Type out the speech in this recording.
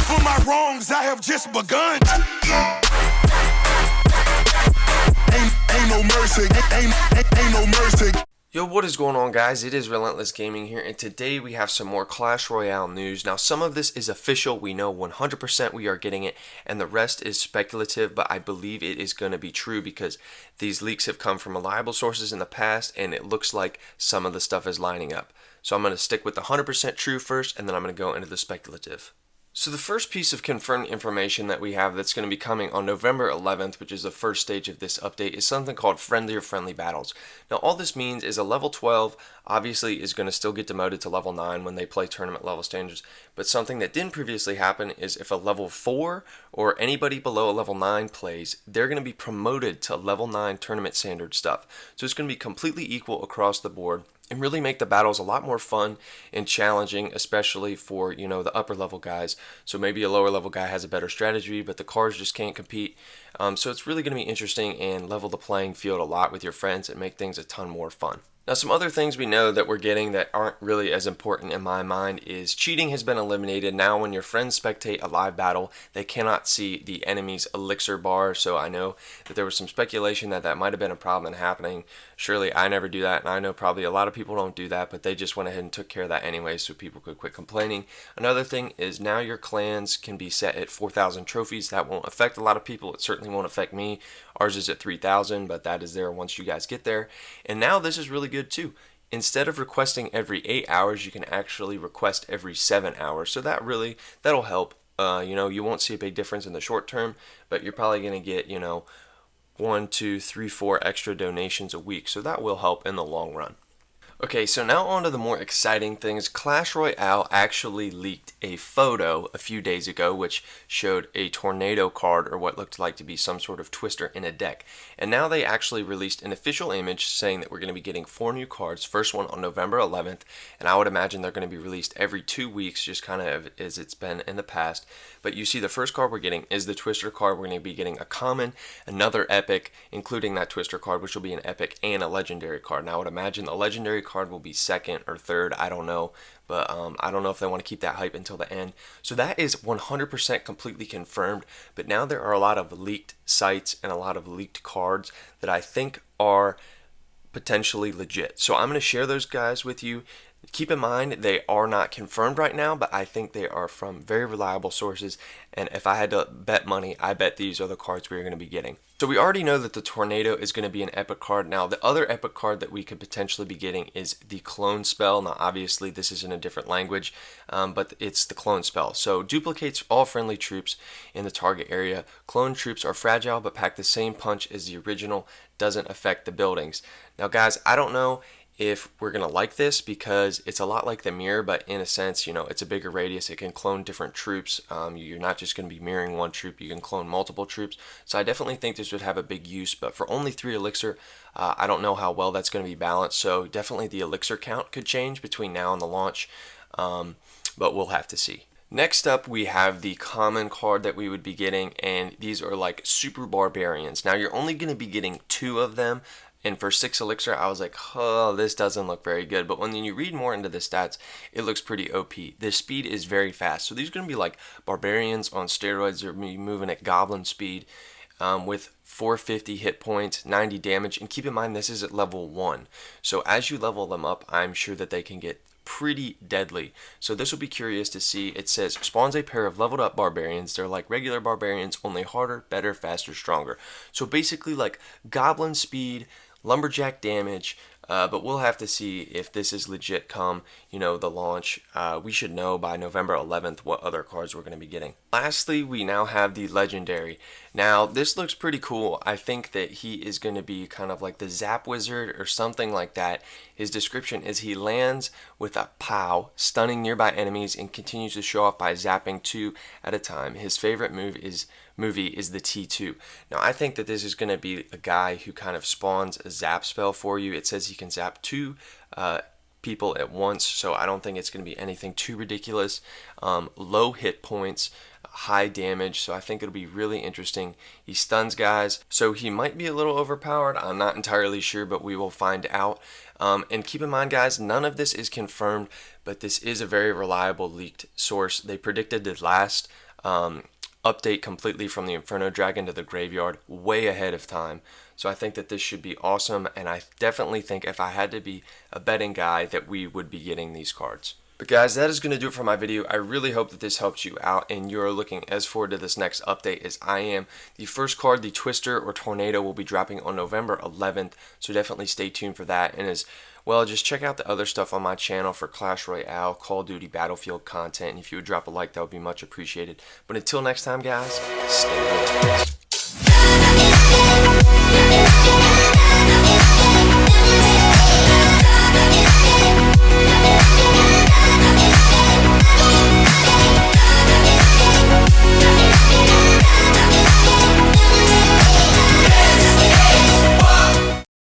For my wrongs, I have just begun. Ain't no mercy. Ain't no mercy. Yo, what is going on, guys? It is Relentless Gaming here, and today we have some more Clash Royale news. Now, some of this is official. We know 100% we are getting it, and the rest is speculative, but I believe it is going to be true because these leaks have come from reliable sources in the past, and it looks like some of the stuff is lining up. So I'm going to stick with the 100% true first, and then I'm going to go into the speculative. So the first piece of confirmed information that we have that's going to be coming on November 11th, which is the first stage of this update, is something called friendly or friendly battles. Now all this means is a level 12 obviously is going to still get demoted to level 9 when they play tournament level standards, but something that didn't previously happen is if a level 4 or anybody below a level 9 plays, they're going to be promoted to level 9 tournament standard stuff. So it's going to be completely equal across the board and really make the battles a lot more fun and challenging, especially for, the upper level guys. So maybe a lower level guy has a better strategy, but the cards just can't compete. So it's really going to be interesting and level the playing field a lot with your friends and make things a ton more fun. Now, some other things we know that we're getting that aren't really as important in my mind is cheating has been eliminated. Now, when your friends spectate a live battle, they cannot see the enemy's elixir bar. So I know that there was some speculation that might have been a problem happening. Surely I never do that, and I know probably a lot of people don't do that, but they just went ahead and took care of that anyway so people could quit complaining. Another thing is now your clans can be set at 4,000 trophies. That won't affect a lot of people. It certainly won't affect me. Ours is at 3,000, but that is there once you guys get there. And now this is really good too. Instead of requesting every 8 hours, you can actually request every 7 hours. So that'll help. You won't see a big difference in the short term, but you're probably going to get, 1, 2, 3, 4 extra donations a week. So that will help in the long run. Okay, so now on to the more exciting things. Clash Royale actually leaked a photo a few days ago which showed a tornado card or what looked like to be some sort of twister in a deck. And now they actually released an official image saying that we're going to be getting 4 new cards. First one on November 11th, and I would imagine they're going to be released every 2 weeks, just kind of as it's been in the past. But you see the first card we're getting is the twister card. We're going to be getting a common, another epic, including that twister card, which will be an epic, and a legendary card. Now I would imagine the legendary card will be second or third, I don't know, but I don't know if they want to keep that hype until the end. So that is 100% completely confirmed, but now there are a lot of leaked sites and a lot of leaked cards that I think are potentially legit. So I'm going to share those guys with you. Keep in mind, they are not confirmed right now, but I think they are from very reliable sources, and if I had to bet money, I bet these are the cards we're going to be getting. So we already know that the Tornado is going to be an epic card. Now, the other epic card that we could potentially be getting is the Clone Spell. Now, obviously, this is in a different language, but it's the Clone Spell. So, duplicates all friendly troops in the target area. Clone troops are fragile, but pack the same punch as the original. Doesn't affect the buildings. Now, guys, I don't know if we're going to like this because it's a lot like the mirror, but in a sense, it's a bigger radius. It can clone different troops. You're not just going to be mirroring one troop. You can clone multiple troops. So I definitely think this would have a big use, but for only 3 elixir, I don't know how well that's going to be balanced. So definitely the elixir count could change between now and the launch, but we'll have to see. Next up, we have the common card that we would be getting, and these are like super barbarians. Now, you're only going to be getting 2 of them. And for 6 elixir, I was like, oh, this doesn't look very good. But when you read more into the stats, it looks pretty OP. The speed is very fast. So these are going to be like barbarians on steroids. They're going to be moving at goblin speed with 450 hit points, 90 damage. And keep in mind, this is at level 1. So as you level them up, I'm sure that they can get pretty deadly. So this will be curious to see. It says spawns a pair of leveled up barbarians. They're like regular barbarians, only harder, better, faster, stronger. So basically like goblin speed, lumberjack damage, but we'll have to see if this is legit come, the launch. We should know by November 11th what other cards we're going to be getting. Lastly, we now have the legendary. Now, this looks pretty cool. I think that he is going to be kind of like the Zap Wizard or something like that. His description is he lands with a pow, stunning nearby enemies, and continues to show off by zapping 2 at a time. His favorite movie is the T2. Now, I think that this is going to be a guy who kind of spawns a zap spell for you. It says he can zap 2 people at once, so I don't think it's going to be anything too ridiculous. Low hit points, high damage, so I think it'll be really interesting. He stuns guys, so he might be a little overpowered. I'm not entirely sure, but we will find out. And keep in mind, guys, none of this is confirmed, but this is a very reliable leaked source. They predicted the last update completely from the Inferno Dragon to the graveyard way ahead of time. So I think that this should be awesome, and I definitely think if I had to be a betting guy that we would be getting these cards. But guys, that is going to do it for my video. I really hope that this helps you out and you're looking as forward to this next update as I am. The first card, the Twister or Tornado, will be dropping on November 11th, so definitely stay tuned for that. And as well, just check out the other stuff on my channel for Clash Royale, Call of Duty, Battlefield content, and if you would drop a like, that would be much appreciated. But until next time, guys, stay loyal.